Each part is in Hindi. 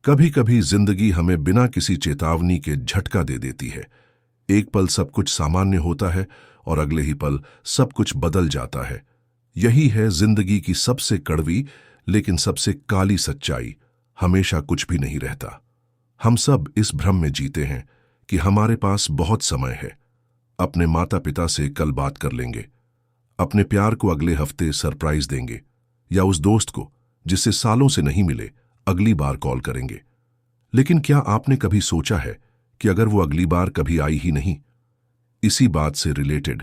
कभी कभी जिंदगी हमें बिना किसी चेतावनी के झटका दे देती है। एक पल सब कुछ सामान्य होता है और अगले ही पल सब कुछ बदल जाता है। यही है जिंदगी की सबसे कड़वी लेकिन सबसे काली सच्चाई। हमेशा कुछ भी नहीं रहता। हम सब इस भ्रम में जीते हैं कि हमारे पास बहुत समय है। अपने माता पिता से कल बात कर लेंगे, अपने प्यार को अगले हफ्ते सरप्राइज देंगे, या उस दोस्त को जिससे सालों से नहीं मिले अगली बार कॉल करेंगे। लेकिन क्या आपने कभी सोचा है कि अगर वो अगली बार कभी आई ही नहीं? इसी बात से रिलेटेड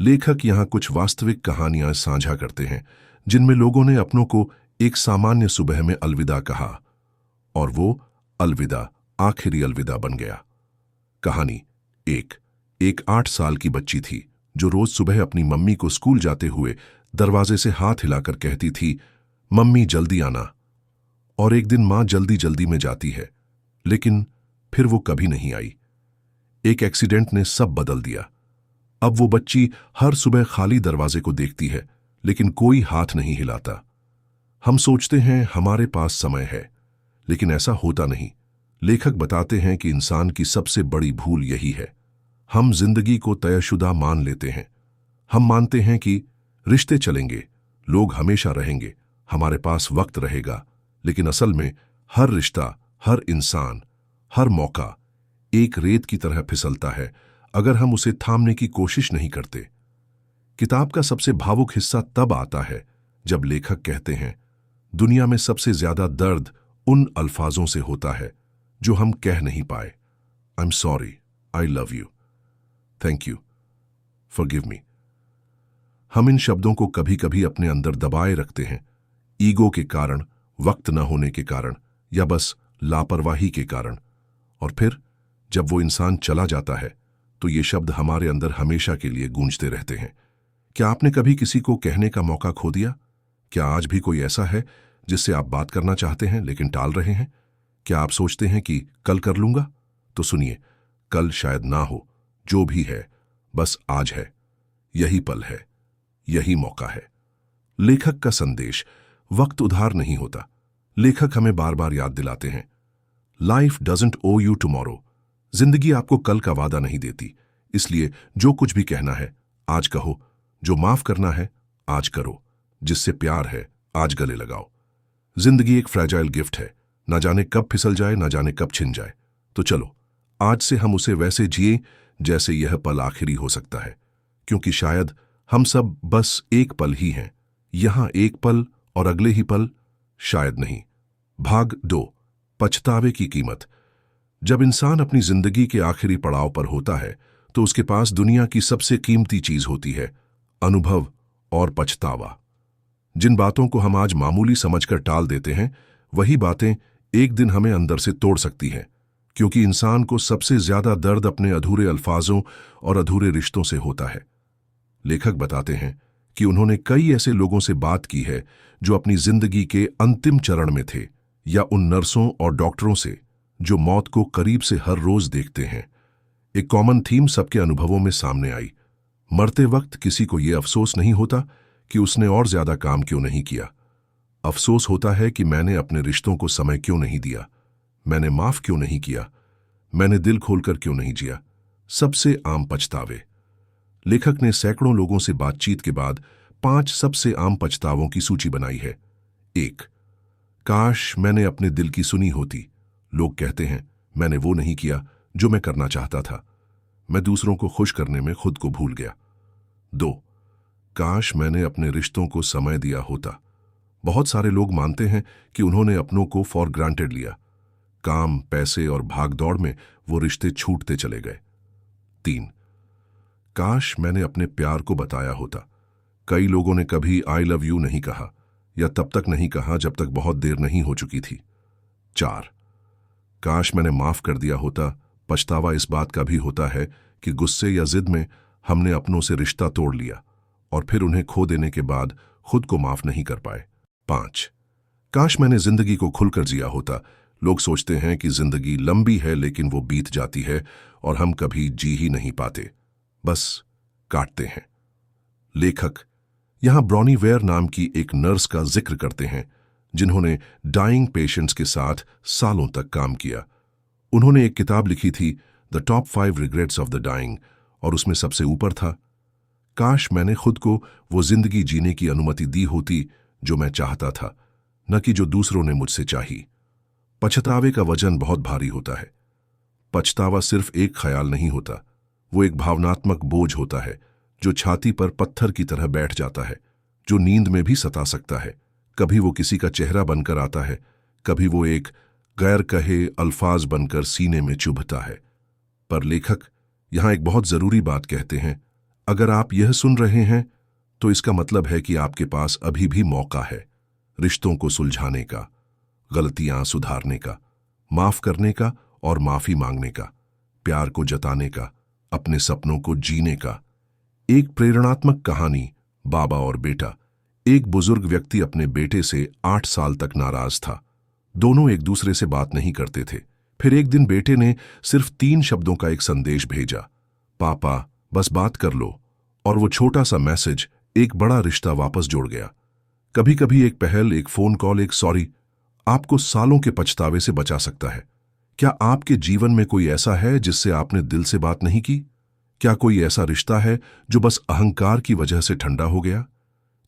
लेखक यहां कुछ वास्तविक कहानियां साझा करते हैं जिनमें लोगों ने अपनों को एक सामान्य सुबह में अलविदा कहा और वो अलविदा आखिरी अलविदा बन गया। कहानी एक 8 साल की बच्ची थी जो रोज सुबह अपनी मम्मी को स्कूल जाते हुए दरवाजे से हाथ हिलाकर कहती थी, मम्मी जल्दी आना। और एक दिन मां जल्दी जल्दी में जाती है, लेकिन फिर वो कभी नहीं आई। एक एक्सीडेंट ने सब बदल दिया। अब वो बच्ची हर सुबह खाली दरवाजे को देखती है, लेकिन कोई हाथ नहीं हिलाता। हम सोचते हैं हमारे पास समय है, लेकिन ऐसा होता नहीं। लेखक बताते हैं कि इंसान की सबसे बड़ी भूल यही है। हम जिंदगी को तयशुदा मान लेते हैं। हम मानते हैं कि रिश्ते चलेंगे, लोग हमेशा रहेंगे, हमारे पास वक्त रहेगा। लेकिन असल में हर रिश्ता, हर इंसान, हर मौका एक रेत की तरह फिसलता है अगर हम उसे थामने की कोशिश नहीं करते। किताब का सबसे भावुक हिस्सा तब आता है जब लेखक कहते हैं, दुनिया में सबसे ज्यादा दर्द उन अल्फाजों से होता है जो हम कह नहीं पाए। I am sorry, I love you, thank you, forgive me. हम इन शब्दों को कभी कभी अपने अंदर दबाए रखते हैं, ईगो के कारण, वक्त न होने के कारण, या बस लापरवाही के कारण। और फिर जब वो इंसान चला जाता है तो ये शब्द हमारे अंदर हमेशा के लिए गूंजते रहते हैं। क्या आपने कभी किसी को कहने का मौका खो दिया? क्या आज भी कोई ऐसा है जिससे आप बात करना चाहते हैं लेकिन टाल रहे हैं? क्या आप सोचते हैं कि कल कर लूंगा? तो सुनिए, कल शायद ना हो। जो भी है बस आज है। यही पल है, यही मौका है। लेखक का संदेश, वक्त उधार नहीं होता। लेखक हमें बार बार याद दिलाते हैं, life doesn't owe you tomorrow. जिंदगी आपको कल का वादा नहीं देती। इसलिए जो कुछ भी कहना है आज कहो, जो माफ करना है आज करो, जिससे प्यार है आज गले लगाओ। जिंदगी एक फ्रैजाइल गिफ्ट है, ना जाने कब फिसल जाए, ना जाने कब छिन जाए। तो चलो आज से हम उसे वैसे जिए जैसे यह पल आखिरी हो सकता है, क्योंकि शायद हम सब बस एक पल ही हैं। यहां एक पल और अगले ही पल शायद नहीं। भाग 2, पछतावे की कीमत। जब इंसान अपनी जिंदगी के आखिरी पड़ाव पर होता है तो उसके पास दुनिया की सबसे कीमती चीज होती है, अनुभव और पछतावा। जिन बातों को हम आज मामूली समझकर टाल देते हैं, वही बातें एक दिन हमें अंदर से तोड़ सकती हैं, क्योंकि इंसान को सबसे ज्यादा दर्द अपने अधूरे अल्फाजों और अधूरे रिश्तों से होता है। लेखक बताते हैं कि उन्होंने कई ऐसे लोगों से बात की है जो अपनी जिंदगी के अंतिम चरण में थे, या उन नर्सों और डॉक्टरों से जो मौत को करीब से हर रोज देखते हैं। एक कॉमन थीम सबके अनुभवों में सामने आई। मरते वक्त किसी को यह अफसोस नहीं होता कि उसने और ज्यादा काम क्यों नहीं किया। अफसोस होता है कि मैंने अपने रिश्तों को समय क्यों नहीं दिया, मैंने माफ क्यों नहीं किया, मैंने दिल खोलकर क्यों नहीं जिया। सबसे आम पछतावे। लेखक ने सैकड़ों लोगों से बातचीत के बाद 5 सबसे आम पछतावों की सूची बनाई है। 1, काश मैंने अपने दिल की सुनी होती। लोग कहते हैं, मैंने वो नहीं किया जो मैं करना चाहता था, मैं दूसरों को खुश करने में खुद को भूल गया। 2, काश मैंने अपने रिश्तों को समय दिया होता। बहुत सारे लोग मानते हैं कि उन्होंने अपनों को फॉर ग्रांटेड लिया। काम, पैसे और भागदौड़ में वो रिश्ते छूटते चले गए। 3, काश मैंने अपने प्यार को बताया होता। कई लोगों ने कभी आई लव यू नहीं कहा, या तब तक नहीं कहा जब तक बहुत देर नहीं हो चुकी थी। 4, काश मैंने माफ कर दिया होता। पछतावा इस बात का भी होता है कि गुस्से या जिद में हमने अपनों से रिश्ता तोड़ लिया और फिर उन्हें खो देने के बाद खुद को माफ नहीं कर पाए। 5, काश मैंने जिंदगी को खुलकर जिया होता। लोग सोचते हैं कि जिंदगी लंबी है, लेकिन वो बीत जाती है और हम कभी जी ही नहीं पाते, बस काटते हैं। लेखक यहां ब्रॉनी वेयर नाम की एक नर्स का जिक्र करते हैं जिन्होंने डाइंग पेशेंट्स के साथ सालों तक काम किया। उन्होंने एक किताब लिखी थी, the top 5 regrets of the dying, और उसमें सबसे ऊपर था, काश मैंने खुद को वो जिंदगी जीने की अनुमति दी होती जो मैं चाहता था, न कि जो दूसरों ने मुझसे चाही। पछतावे का वजन बहुत भारी होता है। पछतावा सिर्फ एक ख्याल नहीं होता, वो एक भावनात्मक बोझ होता है जो छाती पर पत्थर की तरह बैठ जाता है, जो नींद में भी सता सकता है। कभी वो किसी का चेहरा बनकर आता है, कभी वो एक गैर कहे अल्फाज बनकर सीने में चुभता है। पर लेखक यहां एक बहुत जरूरी बात कहते हैं, अगर आप यह सुन रहे हैं तो इसका मतलब है कि आपके पास अभी भी मौका है रिश्तों को सुलझाने का, गलतियां सुधारने का, माफ करने का और माफी मांगने का, प्यार को जताने का, अपने सपनों को जीने का। एक प्रेरणात्मक कहानी, बाबा और बेटा। एक बुजुर्ग व्यक्ति अपने बेटे से 8 साल तक नाराज था। दोनों एक दूसरे से बात नहीं करते थे। फिर एक दिन बेटे ने सिर्फ 3 शब्दों का एक संदेश भेजा, पापा बस बात कर लो, और वो छोटा सा मैसेज एक बड़ा रिश्ता वापस जोड़ गया। कभी कभी एक पहल, एक फोन कॉल, एक सॉरी आपको सालों के पछतावे से बचा सकता है। क्या आपके जीवन में कोई ऐसा है जिससे आपने दिल से बात नहीं की? क्या कोई ऐसा रिश्ता है जो बस अहंकार की वजह से ठंडा हो गया?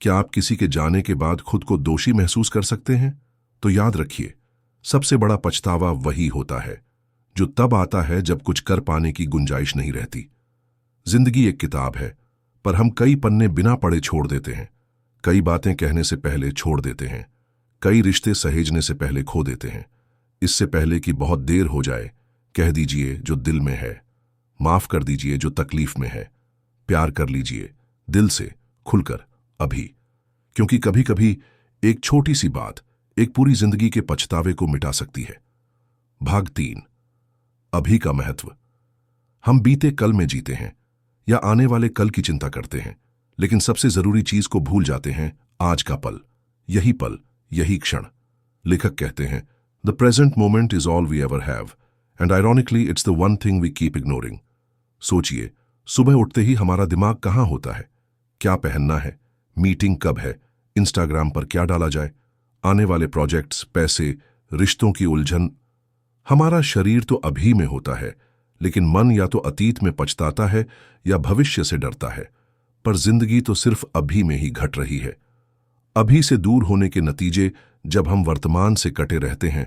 क्या आप किसी के जाने के बाद खुद को दोषी महसूस कर सकते हैं? तो याद रखिए, सबसे बड़ा पछतावा वही होता है जो तब आता है जब कुछ कर पाने की गुंजाइश नहीं रहती। जिंदगी एक किताब है, पर हम कई पन्ने बिना पढ़े छोड़ देते हैं, कई बातें कहने से पहले छोड़ देते हैं, कई रिश्ते सहेजने से पहले खो देते हैं। इससे पहले कि बहुत देर हो जाए, कह दीजिए जो दिल में है, माफ कर दीजिए जो तकलीफ में है, प्यार कर लीजिए दिल से खुलकर अभी, क्योंकि कभी कभी एक छोटी सी बात एक पूरी जिंदगी के पछतावे को मिटा सकती है। भाग 3, अभी का महत्व। हम बीते कल में जीते हैं या आने वाले कल की चिंता करते हैं, लेकिन सबसे जरूरी चीज को भूल जाते हैं, आज का पल, यही क्षण। लेखक कहते हैं, the present moment is all we ever have, and ironically it's the one thing we keep ignoring. सोचिए, सुबह उठते ही हमारा दिमाग कहां होता है? क्या पहनना है, मीटिंग कब है, इंस्टाग्राम पर क्या डाला जाए, आने वाले प्रोजेक्ट्स, पैसे, रिश्तों की उलझन। हमारा शरीर तो अभी में होता है, लेकिन मन या तो अतीत में पछताता है या भविष्य से डरता है। पर जिंदगी तो सिर्फ अभी में ही घट रही है। अभी से दूर होने के नतीजे, जब हम वर्तमान से कटे रहते हैं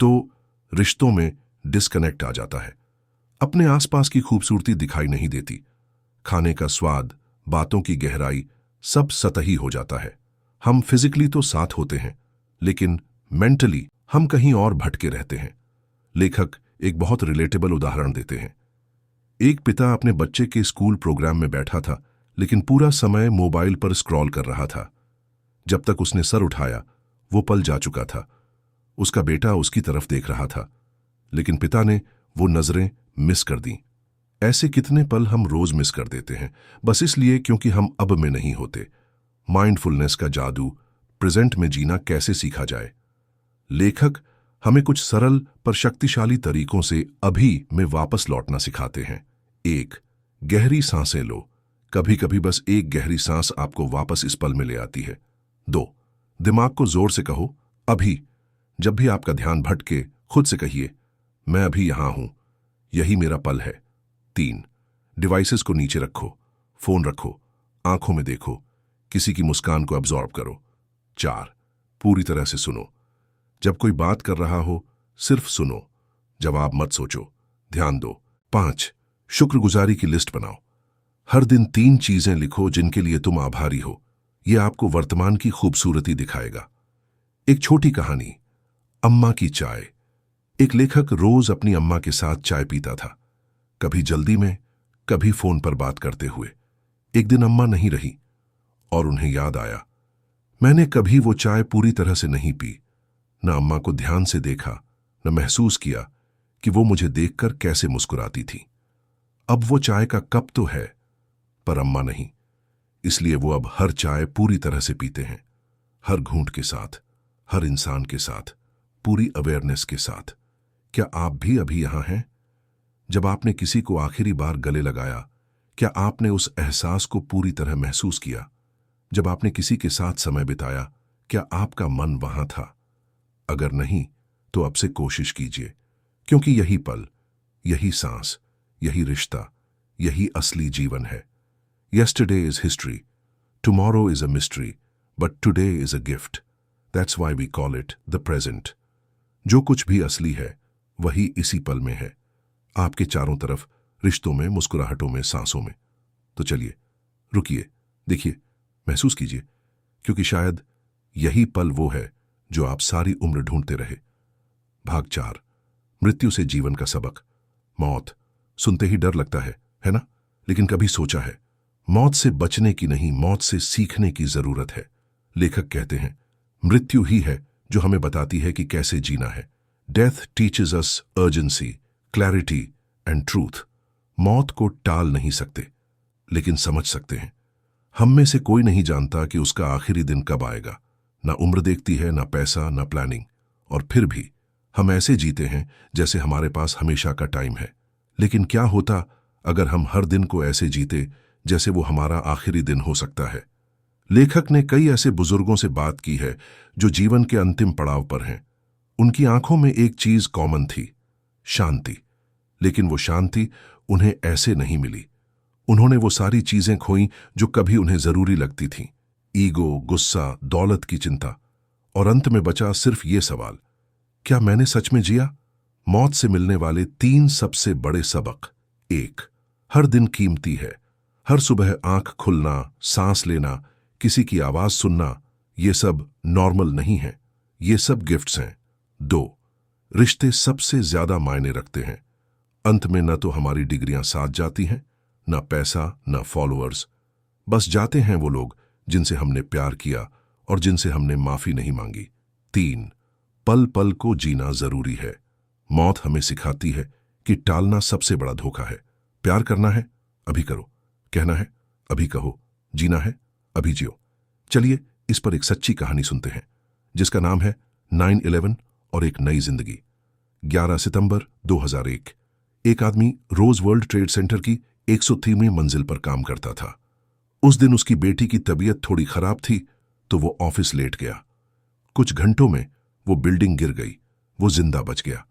तो रिश्तों में डिस्कनेक्ट आ जाता है। अपने आसपास की खूबसूरती दिखाई नहीं देती, खाने का स्वाद, बातों की गहराई, सब सतही हो जाता है। हम फिजिकली तो साथ होते हैं, लेकिन मेंटली हम कहीं और भटके रहते हैं। लेखक एक बहुत रिलेटेबल उदाहरण देते हैं। एक पिता अपने बच्चे के स्कूल प्रोग्राम में बैठा था, लेकिन पूरा समय मोबाइल पर स्क्रॉल कर रहा था। जब तक उसने सर उठाया, वो पल जा चुका था। उसका बेटा उसकी तरफ देख रहा था, लेकिन पिता ने वो नजरें मिस कर दी। ऐसे कितने पल हम रोज मिस कर देते हैं, बस इसलिए क्योंकि हम अब में नहीं होते। माइंडफुलनेस का जादू, प्रेजेंट में जीना कैसे सीखा जाए? लेखक हमें कुछ सरल पर शक्तिशाली तरीकों से अभी में वापस लौटना सिखाते हैं। 1, गहरी सांसें लो। कभी कभी बस एक गहरी सांस आपको वापस इस पल में ले आती है। 2, दिमाग को जोर से कहो, अभी। जब भी आपका ध्यान भटके, खुद से कहिए, मैं अभी यहां हूं, यही मेरा पल है। 3, डिवाइसेस को नीचे रखो, फोन रखो, आंखों में देखो, किसी की मुस्कान को अब्जॉर्ब करो। 4, पूरी तरह से सुनो। जब कोई बात कर रहा हो, सिर्फ सुनो, जवाब मत सोचो, ध्यान दो। 5, शुक्रगुजारी की लिस्ट बनाओ। हर दिन 3 चीजें लिखो जिनके लिए तुम आभारी हो। यह आपको वर्तमान की खूबसूरती दिखाएगा। एक छोटी कहानी, अम्मा की चाय। एक लेखक रोज अपनी अम्मा के साथ चाय पीता था, कभी जल्दी में, कभी फोन पर बात करते हुए। एक दिन अम्मा नहीं रही और उन्हें याद आया, मैंने कभी वो चाय पूरी तरह से नहीं पी। न अम्मा को ध्यान से देखा, न महसूस किया कि वो मुझे देखकर कैसे मुस्कुराती थी। अब वो चाय का कप तो है, पर अम्मा नहीं। इसलिए वो अब हर चाय पूरी तरह से पीते हैं, हर घूंट के साथ, हर इंसान के साथ, पूरी अवेयरनेस के साथ। क्या आप भी अभी यहां हैं? जब आपने किसी को आखिरी बार गले लगाया, क्या आपने उस एहसास को पूरी तरह महसूस किया? जब आपने किसी के साथ समय बिताया, क्या आपका मन वहां था? अगर नहीं तो अब से कोशिश कीजिए, क्योंकि यही पल, यही सांस, यही रिश्ता, यही असली जीवन है। Yesterday is history, tomorrow is a mystery, but today is a gift. That's why we call it the present. जो कुछ भी असली है वही इसी पल में है, आपके चारों तरफ, रिश्तों में, मुस्कुराहटों में, सांसों में। तो चलिए, रुकिए, देखिए, महसूस कीजिए, क्योंकि शायद यही पल वो है जो आप सारी उम्र ढूंढते रहे। भाग 4, मृत्यु से जीवन का सबक। मौत सुनते ही डर लगता है ना? लेकिन कभी सोचा है, मौत से बचने की नहीं, मौत से सीखने की जरूरत है। लेखक कहते हैं, मृत्यु ही है जो हमें बताती है कि कैसे जीना है। Death teaches us urgency, clarity and truth. मौत को टाल नहीं सकते, लेकिन समझ सकते हैं। हम में से कोई नहीं जानता कि उसका आखिरी दिन कब आएगा। ना उम्र देखती है, ना पैसा, ना प्लानिंग। और फिर भी हम ऐसे जीते हैं जैसे हमारे पास हमेशा का टाइम है। लेकिन क्या होता अगर हम हर दिन को ऐसे जीते जैसे वो हमारा आखिरी दिन हो सकता है? लेखक ने कई ऐसे बुजुर्गों से बात की है जो जीवन के अंतिम पड़ाव पर हैं। उनकी आंखों में एक चीज कॉमन थी, शांति। लेकिन वो शांति उन्हें ऐसे नहीं मिली। उन्होंने वो सारी चीजें खोई जो कभी उन्हें जरूरी लगती थीं। ईगो, गुस्सा, दौलत की चिंता। और अंत में बचा सिर्फ ये सवाल, क्या मैंने सच में जिया? मौत से मिलने वाले 3 सबसे बड़े सबक। 1, हर दिन कीमती है। हर सुबह आंख खुलना, सांस लेना, किसी की आवाज सुनना, ये सब नॉर्मल नहीं है, ये सब गिफ्ट्स हैं। 2, रिश्ते सबसे ज्यादा मायने रखते हैं। अंत में न तो हमारी डिग्रियां साथ जाती हैं, न पैसा, न फॉलोअर्स। बस जाते हैं वो लोग जिनसे हमने प्यार किया और जिनसे हमने माफी नहीं मांगी। 3, पल पल को जीना जरूरी है। मौत हमें सिखाती है कि टालना सबसे बड़ा धोखा है। प्यार करना है, अभी करो। कहना है, अभी कहो। जीना है, अभी जियो। चलिए इस पर एक सच्ची कहानी सुनते हैं, जिसका नाम है 9/11 और एक नई जिंदगी। 11 सितंबर 2001। एक आदमी रोज वर्ल्ड ट्रेड सेंटर की 103वीं मंजिल पर काम करता था। उस दिन उसकी बेटी की तबीयत थोड़ी खराब थी, तो वो ऑफिस लेट गया। कुछ घंटों में वो बिल्डिंग गिर गई, वो जिंदा बच गया।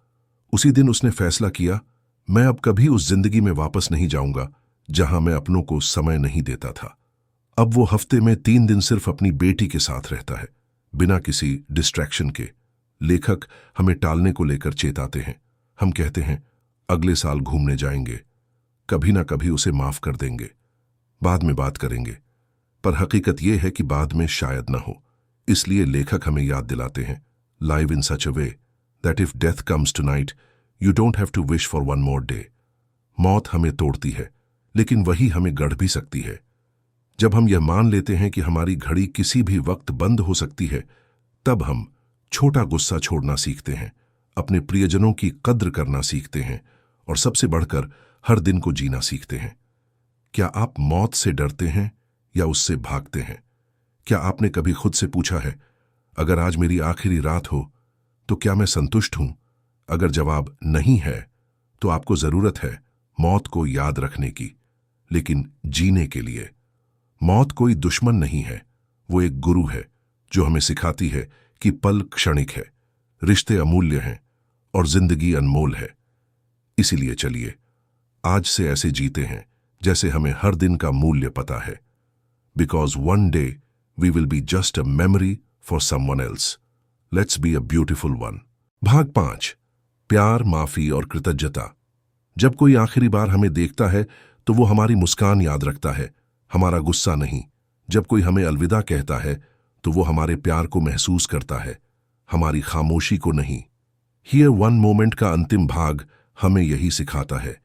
उसी दिन उसने फैसला किया, मैं अब कभी उस जिंदगी में वापस नहीं जाऊंगा जहां मैं अपनों को समय नहीं देता था। अब वो हफ्ते में 3 दिन सिर्फ अपनी बेटी के साथ रहता है, बिना किसी डिस्ट्रैक्शन के। लेखक हमें टालने को लेकर चेताते हैं। हम कहते हैं, अगले साल घूमने जाएंगे, कभी ना कभी उसे माफ कर देंगे, बाद में बात करेंगे। पर हकीकत यह है कि बाद में शायद ना हो। इसलिए लेखक हमें याद दिलाते हैं, live in such a way that if death comes tonight, you don't have to wish for one more day. मौत हमें तोड़ती है, लेकिन वही हमें गढ़ भी सकती है। जब हम यह मान लेते हैं कि हमारी घड़ी किसी भी वक्त बंद हो सकती है, तब हम छोटा गुस्सा छोड़ना सीखते हैं, अपने प्रियजनों की कद्र करना सीखते हैं और सबसे बढ़कर हर दिन को जीना सीखते हैं। क्या आप मौत से डरते हैं या उससे भागते हैं? क्या आपने कभी खुद से पूछा है, अगर आज मेरी आखिरी रात हो तो क्या मैं संतुष्ट हूं? अगर जवाब नहीं है तो आपको जरूरत है मौत को याद रखने की, लेकिन जीने के लिए। मौत कोई दुश्मन नहीं है, वो एक गुरु है जो हमें सिखाती है कि पल क्षणिक है, रिश्ते अमूल्य हैं और जिंदगी अनमोल है। इसीलिए चलिए आज से ऐसे जीते हैं जैसे हमें हर दिन का मूल्य पता है। Because one day we will be just a memory for someone else. Let's be a beautiful one. भाग 5, प्यार, माफी और कृतज्ञता। जब कोई आखिरी बार हमें देखता है तो वो हमारी मुस्कान याद रखता है, हमारा गुस्सा नहीं। जब कोई हमें अलविदा कहता है तो वो हमारे प्यार को महसूस करता है, हमारी खामोशी को नहीं। हियर वन मोमेंट का अंतिम भाग हमें यही सिखाता है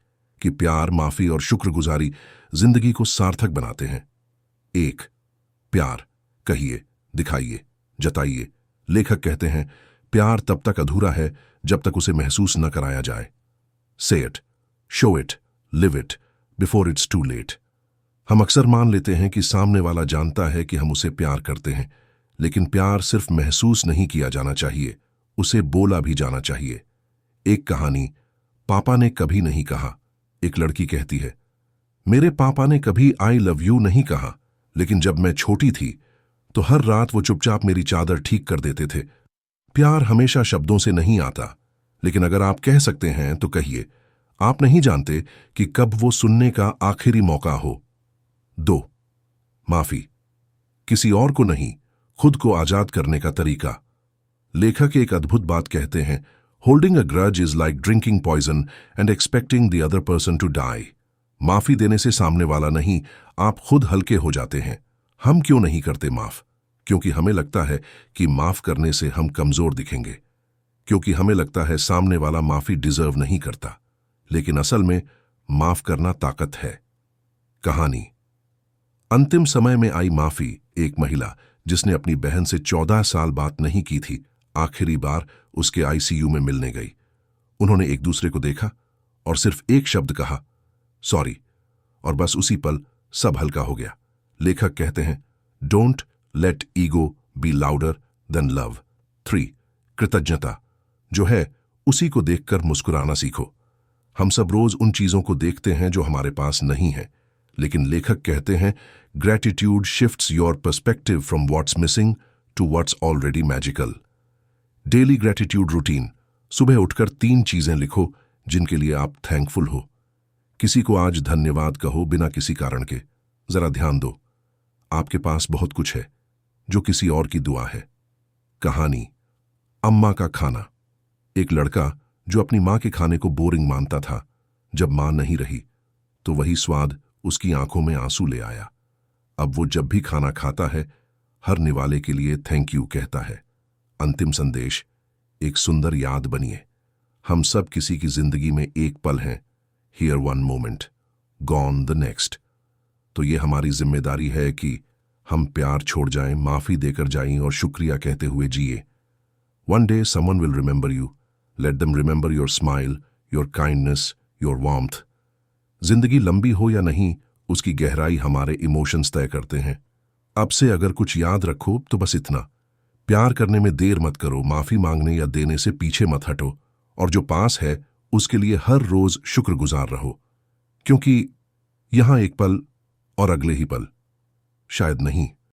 कि प्यार, माफी और शुक्रगुजारी जिंदगी को सार्थक बनाते हैं। 1, प्यार कहिए, दिखाइए, जताइए। लेखक कहते हैं, प्यार तब तक अधूरा है जब तक उसे महसूस न कराया जाए। Say it, show it, live it before it's too late. हम अक्सर मान लेते हैं कि सामने वाला जानता है कि हम उसे प्यार करते हैं, लेकिन प्यार सिर्फ महसूस नहीं किया जाना चाहिए, उसे बोला भी जाना चाहिए। एक कहानी, पापा ने कभी नहीं कहा। एक लड़की कहती है, मेरे पापा ने कभी आई लव यू नहीं कहा, लेकिन जब मैं छोटी थी तो हर रात वो चुपचाप मेरी चादर ठीक कर देते थे, प्यार हमेशा शब्दों से नहीं आता, लेकिन अगर आप कह सकते हैं तो कहिए। आप नहीं जानते कि कब वो सुनने का आखिरी मौका हो। 2. माफी। किसी और को नहीं, खुद को आजाद करने का तरीका। लेखक एक अद्भुत बात कहते हैं, holding a grudge is like drinking poison and expecting the other person to die. माफी देने से सामने वाला नहीं, आप खुद हल्के हो जाते हैं। हम क्यों नहीं करते माफ? क्योंकि हमें लगता है कि माफ करने से हम कमजोर दिखेंगे, क्योंकि हमें लगता है सामने वाला माफी डिजर्व नहीं करता। लेकिन असल में माफ करना ताकत है। कहानी। अंतिम समय में आई माफी। एक महिला जिसने अपनी बहन से 14 साल बात नहीं की थी, आखिरी बार उसके आईसीयू में मिलने गई। उन्होंने एक दूसरे को देखा और सिर्फ एक शब्द कहा, सॉरी, और बस उसी पल सब हल्का हो गया। लेखक कहते हैं, don't let ego be louder than love. 3. कृतज्ञता। जो है उसी को देखकर मुस्कुराना सीखो। हम सब रोज उन चीजों को देखते हैं जो हमारे पास नहीं है, लेकिन लेखक कहते हैं, gratitude shifts your perspective from what's missing to what's already magical. Daily gratitude routine. सुबह उठकर 3 चीजें लिखो जिनके लिए आप थैंकफुल हो। किसी को आज धन्यवाद कहो बिना किसी कारण के। जरा ध्यान दो, आपके पास बहुत कुछ है जो किसी और की दुआ है। कहानी। अम्मा का खाना। एक लड़का जो अपनी मां के खाने को बोरिंग मानता था, जब मां नहीं रही तो वही स्वाद उसकी आंखों में आंसू ले आया। अब वो जब भी खाना खाता है, हर निवाले के लिए थैंक यू कहता है। अंतिम संदेश, एक सुंदर याद बनिए। हम सब किसी की जिंदगी में एक पल हैं, here one moment, gone the next. तो ये हमारी जिम्मेदारी है कि हम प्यार छोड़ जाएं, माफी देकर जाएं और शुक्रिया कहते हुए जिए। One day someone will remember you. Let them remember your smile, your kindness, your warmth. जिंदगी लंबी हो या नहीं, उसकी गहराई हमारे इमोशंस तय करते हैं। अब से अगर कुछ याद रखो तो बस इतना, प्यार करने में देर मत करो, माफी मांगने या देने से पीछे मत हटो, और जो पास है उसके लिए हर रोज शुक्रगुजार रहो, क्योंकि यहां एक पल और अगले ही पल शायद नहीं।